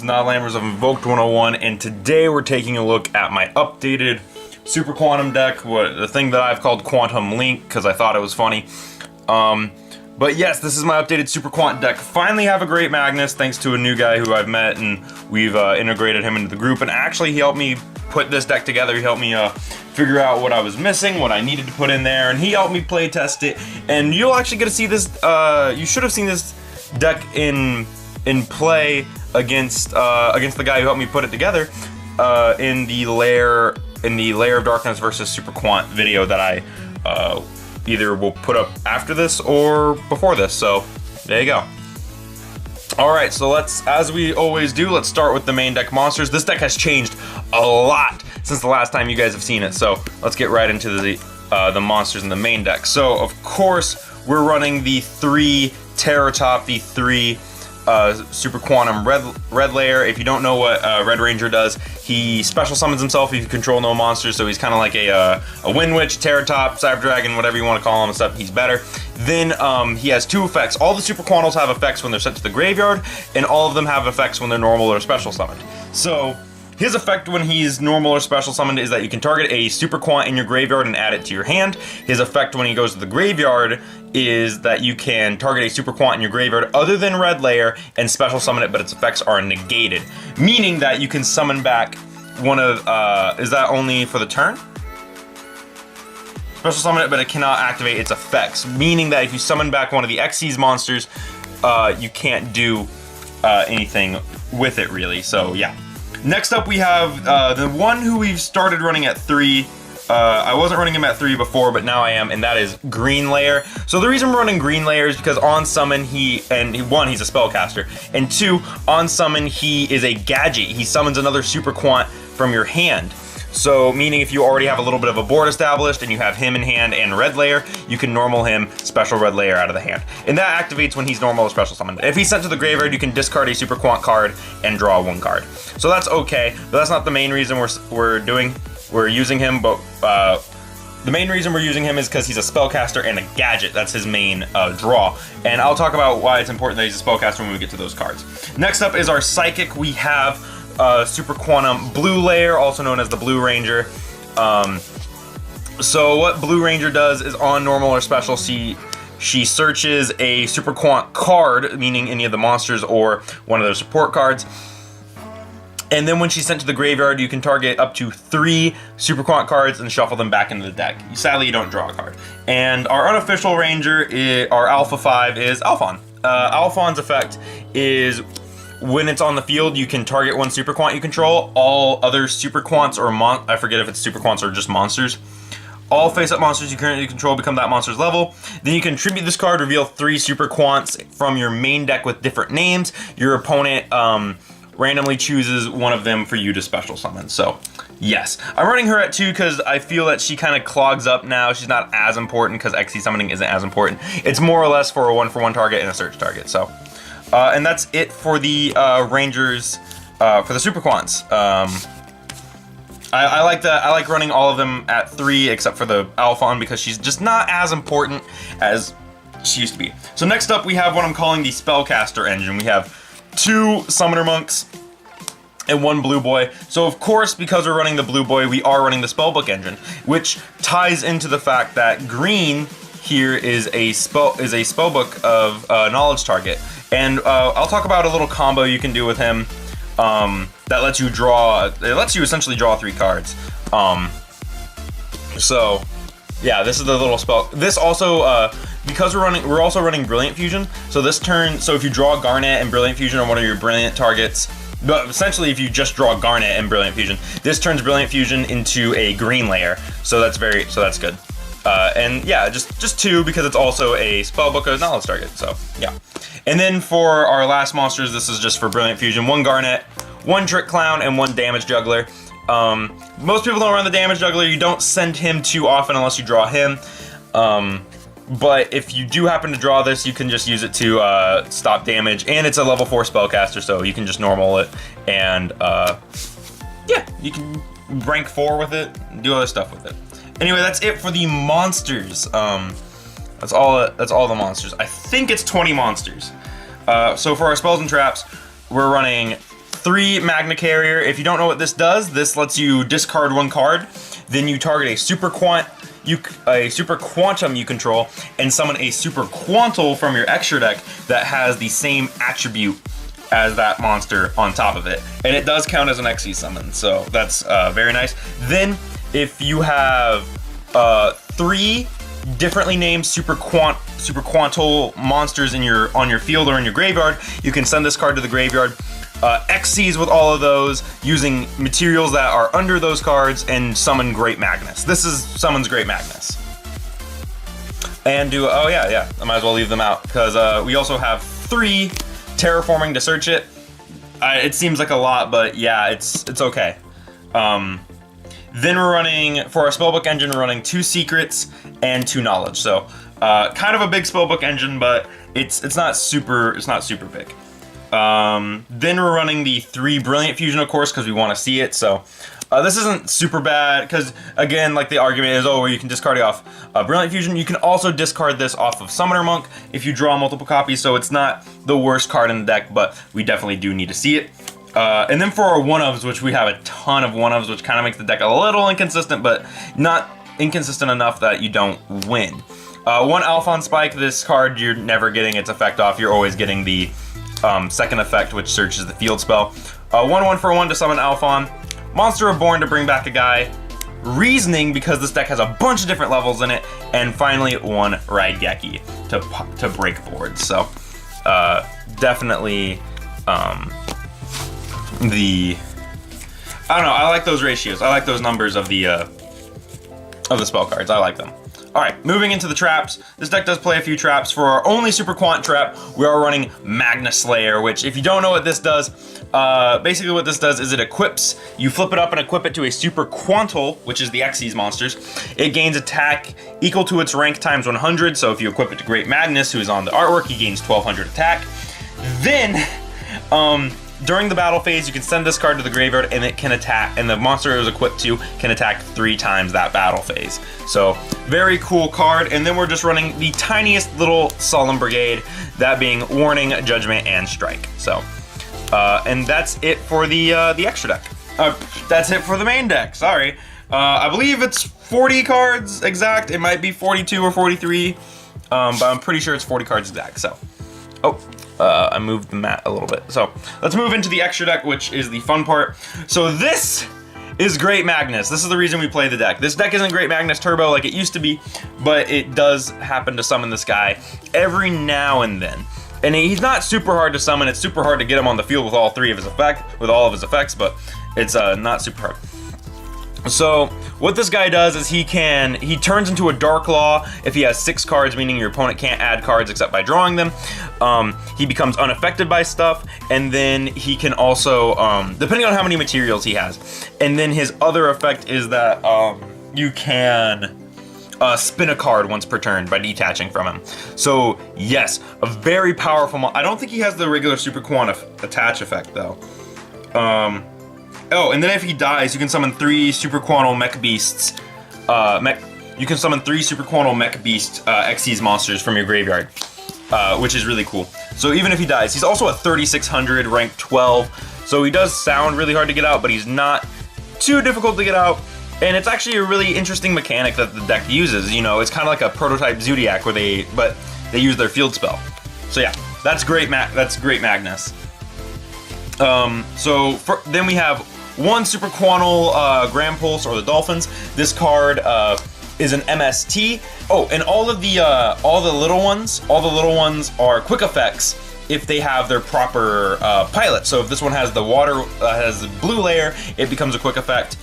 Not Lammers of Invoked 101, and today we're taking a look at my updated Super Quantum deck, the thing that I've called Quantum Link because I thought it was funny. But yes, this is my updated Super Quant deck. Finally have a great Magnus thanks to a new guy who I've met, and we've integrated him into the group, and actually he helped me put this deck together. He helped me figure out what I was missing, what I needed to put in there, and he helped me play test it. And you'll actually get to see this, you should have seen this deck in play against the guy who helped me put it together in the Lair of Darkness versus Super Quant video that I either will put up after this or before this. So there you go. Alright, so as we always do, let's start with the main deck monsters. This deck has changed a lot since the last time you guys have seen it, so let's get right into the monsters in the main deck. So of course we're running the 3 Terratop, the 3 Super Quantum Red Layer. If you don't know what Red Ranger does, he special summons himself if you control no monsters, so he's kind of like a Wind Witch, Terratop, Cyber Dragon, whatever you want to call him, except he's better. Then he has 2 effects. All the Super Quantals have effects when they're sent to the graveyard, and all of them have effects when they're normal or special summoned. So his effect when he's normal or special summoned is that you can target a Super Quant in your graveyard and add it to your hand. His effect when he goes to the graveyard is that you can target a Super Quant in your graveyard other than Red Layer and special summon it, but its effects are negated. Meaning that you can summon back one of, is that only for the turn? Special summon it, but it cannot activate its effects. Meaning that if you summon back one of the Xyz monsters, you can't do anything with it really, so yeah. Next up we have the one who we've started running at 3. I wasn't running him at 3 before, but now I am, and that is Green Layer. So the reason we're running Green Layer is because on summon he's a spellcaster, and 2, on summon he is a gadget. He summons another Super Quant from your hand. So meaning if you already have a little bit of a board established and you have him in hand and Red Layer, you can normal him, special Red Layer out of the hand. And that activates when he's normal or special summoned. If he's sent to the graveyard, you can discard a Super Quant card and draw 1 card. So that's okay, but that's not the main reason we're using him, but the main reason we're using him is because he's a spellcaster and a gadget. That's his main draw. And I'll talk about why it's important that he's a spellcaster when we get to those cards. Next up is our Psychic. We have Super Quantum Blue Layer, also known as the Blue Ranger. So what Blue Ranger does is on normal or special, she searches a Super Quant card, meaning any of the monsters or one of their support cards. And then when she's sent to the graveyard, you can target up to 3 Super Quant cards and shuffle them back into the deck. Sadly, you don't draw a card. And our unofficial Ranger, our Alpha 5, is Alphon. Alphon's effect is when it's on the field, you can target 1 Super Quant you control. All other Super Quants or I forget if it's Super Quants or just monsters. All face-up monsters you currently control become that monster's level. Then you can tribute this card, reveal 3 Super Quants from your main deck with different names. Your opponent randomly chooses one of them for you to special summon. So yes, I'm running her at 2 because I feel that she kind of clogs up now. She's not as important because XC summoning isn't as important. It's more or less for a 1-for-1 target and a search target. So and that's it for the Rangers, for the Super Quants. I like running all of them at 3 except for the Alphon because she's just not as important as she used to be. So next up we have what I'm calling the Spellcaster engine. We have 2 Summoner Monks and 1 Blue Boy. So of course, because we're running the Blue Boy, we are running the Spellbook engine, which ties into the fact that green here is a Spellbook of Knowledge target. And I'll talk about a little combo you can do with him that lets you essentially draw 3 cards. So yeah, this is the little spell. This also, because we're also running Brilliant Fusion. So this turn, so if you draw Garnet and Brilliant Fusion on one of your Brilliant targets, but essentially if you just draw Garnet and Brilliant Fusion, this turns Brilliant Fusion into a Green Layer. So that's good. And yeah, just 2 because it's also a Spellbook of Knowledge target. So yeah. And then for our last monsters, this is just for Brilliant Fusion: 1 Garnet, 1 Trick Clown, and 1 Damage Juggler. Most people don't run the Damage Juggler. You don't send him too often unless you draw him. But if you do happen to draw this, you can just use it to stop damage, and it's a level 4 spellcaster, so you can just normal it, and yeah, you can rank 4 with it, and do other stuff with it. Anyway, that's it for the monsters. That's all the monsters. I think it's 20 monsters. So for our spells and traps, we're running 3 Magna Carrier. If you don't know what this does, this lets you discard 1 card. Then you target a Super Quantum you control, and summon a Super Quantal from your extra deck that has the same attribute as that monster on top of it. And it does count as an Xe summon, so that's very nice. Then, if you have 3 differently named Super Quantal monsters on your field or in your graveyard, you can send this card to the graveyard. Xyz with all of those, using materials that are under those cards, and summon Great Magnus. This summons Great Magnus. And oh yeah, I might as well leave them out, because we also have 3 Terraforming to search it. It seems like a lot, but yeah, it's okay. Then we're running, for our spellbook engine, we're running 2 secrets and 2 knowledge. So kind of a big spellbook engine, but it's not super big. Then we're running the 3 Brilliant Fusion, of course, because we want to see it. So this isn't super bad, because again, like the argument is, oh, you can discard it off Brilliant Fusion. You can also discard this off of Summoner Monk if you draw multiple copies, so it's not the worst card in the deck, but we definitely do need to see it. And then for our one-ofs, which we have a ton of one-ofs, which kind of makes the deck a little inconsistent, but not inconsistent enough that you don't win. 1 Alphon Spike, this card you're never getting its effect off, you're always getting the second effect, which searches the field spell. 1/1 for 1 to summon Alphon. Monster Reborn to bring back a guy. Reasoning, because this deck has a bunch of different levels in it. And finally, 1 Raigeki to break boards. So, definitely, I don't know, I like those ratios. I like those numbers of the spell cards. I like them. Alright, moving into the traps. This deck does play a few traps. For our only Super Quant trap, we are running Magna Slayer, which, if you don't know what this does, basically what this does is it equips, you flip it up and equip it to a Super Quantal, which is the Xyz monsters. It gains attack equal to its rank times 100, so if you equip it to Great Magnus, who is on the artwork, he gains 1200 attack. Then, during the battle phase, you can send this card to the graveyard and it can attack, and the monster it was equipped to can attack 3 times that battle phase. So, very cool card. And then we're just running the tiniest little Solemn Brigade, that being Warning, Judgment, and Strike. So, and that's it for the extra deck. That's it for the main deck, sorry. I believe it's 40 cards exact. It might be 42 or 43, but I'm pretty sure it's 40 cards exact, so. I moved the mat a little bit. So let's move into the extra deck, which is the fun part. So this is Great Magnus. This is the reason we play the deck. This deck isn't Great Magnus Turbo like it used to be, but it does happen to summon this guy every now and then. And he's not super hard to summon. It's super hard to get him on the field with all of his effects, but it's not super hard. So what this guy does is he turns into a Dark Law if he has 6 cards, meaning your opponent can't add cards except by drawing them. He becomes unaffected by stuff, and then he can also, depending on how many materials he has, and then his other effect is that you can spin a card once per turn by detaching from him. So yes, a very powerful I don't think he has the regular Super Quant attach effect though. Oh, and then if he dies, you can summon 3 Super Quantal Mech Beasts. You can summon 3 Super Quantal Mech Beast Xyz monsters from your graveyard, which is really cool. So even if he dies, he's also a 3600, rank 12. So he does sound really hard to get out, but he's not too difficult to get out. And it's actually a really interesting mechanic that the deck uses. You know, it's kind of like a prototype Zodiac, but they use their field spell. So yeah, that's Great Magnus. Then we have 1 Super Quantal Grand Pulse, or the Dolphins. This card is an MST. Oh, and all the little ones are quick effects if they have their proper pilot. So if this one has the blue layer, it becomes a quick effect.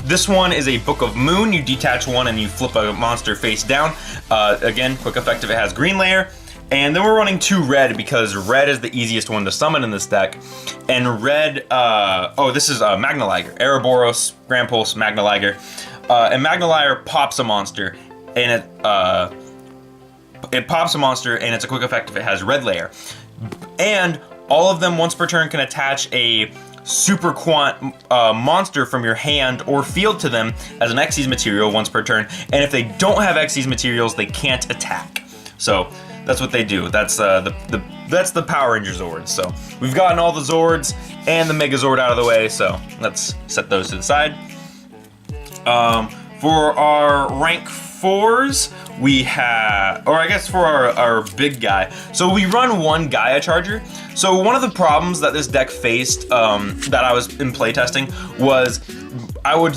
This one is a Book of Moon. You detach 1 and you flip a monster face down. Again, quick effect if it has green layer. And then we're running 2 red, because red is the easiest one to summon in this deck. And red, this is Magna Liger. Ouroboros, Grand Pulse, Magna Liger. And Magna Liger pops a monster, and it pops a monster, and it's a quick effect if it has red layer. And all of them once per turn can attach a Super Quant monster from your hand or field to them as an Xyz material once per turn, and if they don't have Xyz materials, they can't attack. So that's what they do. That's the Power Ranger Zords. So we've gotten all the Zords and the Megazord out of the way, so let's set those to the side. For our rank 4s, we have, or I guess for our big guy, so we run one Gaia Charger. So one of the problems that this deck faced that I was in playtesting was I would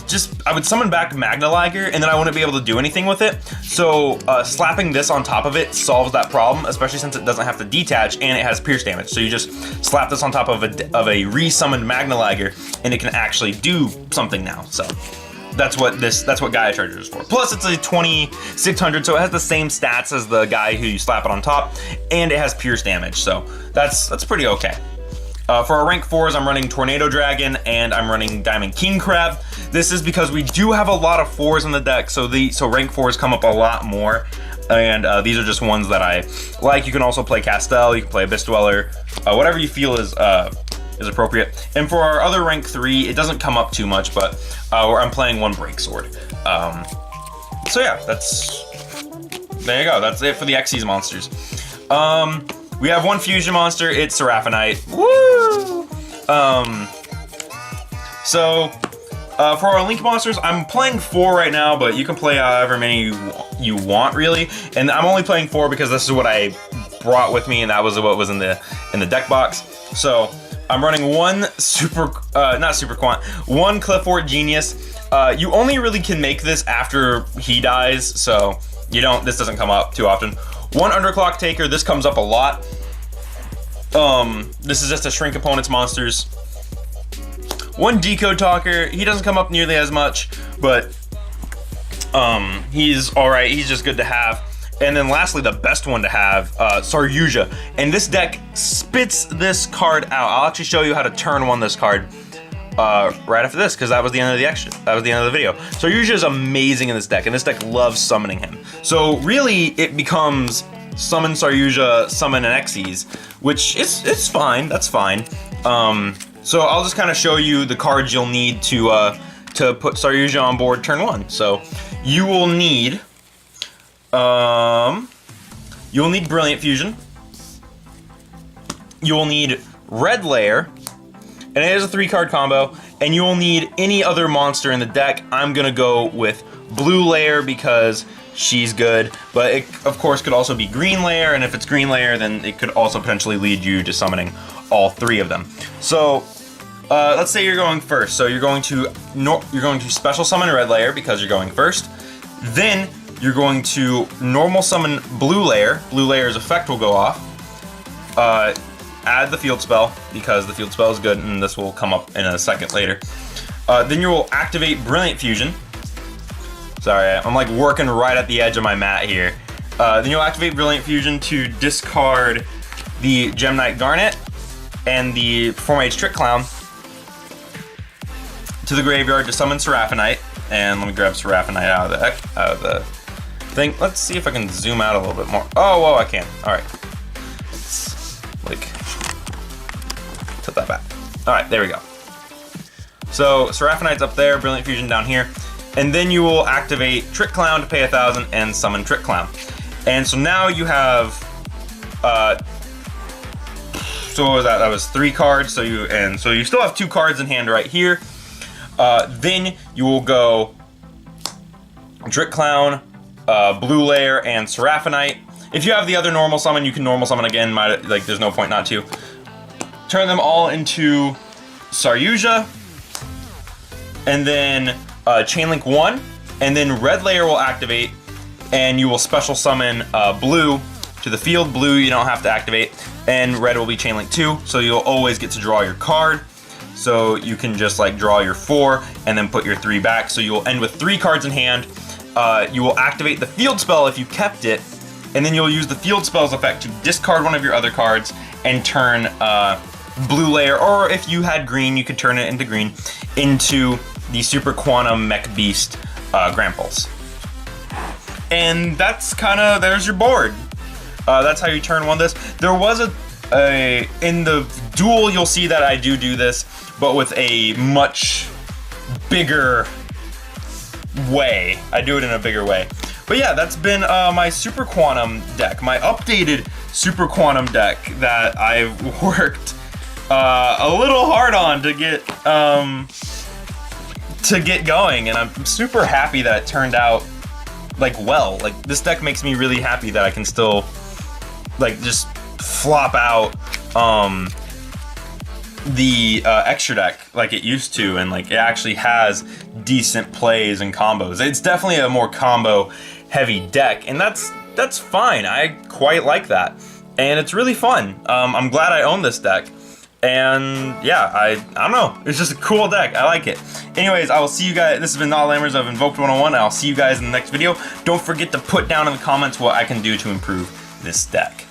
summon back Magna Liger and then I wouldn't be able to do anything with it. So slapping this on top of it solves that problem, especially since it doesn't have to detach and it has pierce damage. So you just slap this on top of a re-summoned Magna Liger and it can actually do something now. So that's what Gaia Charger is for. Plus it's a 2600, so it has the same stats as the guy who you slap it on top, and it has pierce damage, so that's pretty okay. For our rank 4s, I'm running Tornado Dragon and I'm running Diamond King Crab. This is because we do have a lot of 4s in the deck, so rank 4s come up a lot more, and these are just ones that I like. You can also play Castel, you can play Abyss Dweller, whatever you feel is appropriate. And for our other rank 3, it doesn't come up too much, but I'm playing one Break Sword. So yeah, there you go. That's it for the Xyz monsters. We have one fusion monster. It's Seraphinite. Woo! For our Link monsters, I'm playing 4 right now, but you can play however many you want, really. And I'm only playing 4 because this is what I brought with me, and that was what was in the deck box. So I'm running one one Clifford Genius. You only really can make this after he dies, so this doesn't come up too often. One Underclock Taker, this comes up a lot. This is just to shrink opponent's monsters. One Decode Talker, he doesn't come up nearly as much, but he's alright, he's just good to have. And then lastly, the best one to have, Saryuja. And this deck spits this card out. I'll actually show you how to turn this card right after this, because that was the end of the video. Saryuja is amazing in this deck, and this deck loves summoning him. So really, it becomes summon Saryuja, summon an Xyz, which it's fine. That's fine. So I'll just kind of show you the cards you'll need to put Saryuja on board turn 1. So you will need Brilliant Fusion. You will need Red Layer, and it is a 3-card combo, and you will need any other monster in the deck. I'm gonna go with Blue Layer because she's good, but it of course could also be Green Layer, and if it's Green Layer, then it could also potentially lead you to summoning all 3 of them. So let's say you're going first. So you're going to special summon Red Layer because you're going first. Then you're going to normal summon Blue Layer. Blue Layer's effect will go off. Add the field spell because the field spell is good, and this will come up in a second later. Then you will activate Brilliant Fusion. Sorry, I'm like working right at the edge of my mat here. Then you'll activate Brilliant Fusion to discard the Gem Knight Garnet and the Performage Trick Clown to the graveyard to summon Seraphinite. And let me grab Seraphinite out of the thing. Let's see if I can zoom out a little bit more. Oh, whoa, I can. All right. Let's tilt that back. All right, there we go. So Seraphinite's up there, Brilliant Fusion down here. And then you will activate Trick Clown to pay 1,000 and summon Trick Clown. And so now you have, so what was that? That was 3 cards. So you still have 2 cards in hand right here. Then you will go Trick Clown, Blue Layer, and Seraphinite. If you have the other normal summon, you can normal summon again. There's no point not to. Turn them all into Saryuja, and then Chainlink 1, and then Red Layer will activate, and you will special summon Blue to the field. Blue you don't have to activate, and Red will be Chainlink 2, so you'll always get to draw your card. So you can just draw your 4 and then put your 3 back. So you will end with 3 cards in hand. You will activate the field spell if you kept it, and then you'll use the field spell's effect to discard one of your other cards and turn Blue Layer, or if you had green, you could turn it into green, into the Super Quantum Mech Beast Grand Pulse. And that's there's your board. That's how you turn this. There was in the duel, you'll see that I do this, but with a much bigger way. I do it in a bigger way. But yeah, that's been my Super Quantum deck, my updated Super Quantum deck that I've worked a little hard on to get going, and I'm super happy that it turned out like well. Like, this deck makes me really happy that I can still like just flop out the extra deck like it used to, and like it actually has decent plays and combos. It's definitely a more combo heavy deck, and that's fine. I quite like that, and it's really fun. I'm glad I own this deck, and yeah, I don't know, it's just a cool deck. I like it. Anyways, I will see you guys. This has been Not Lammers of Invoked 101. I'll see you guys in the next video. Don't forget to put down in the comments what I can do to improve this deck.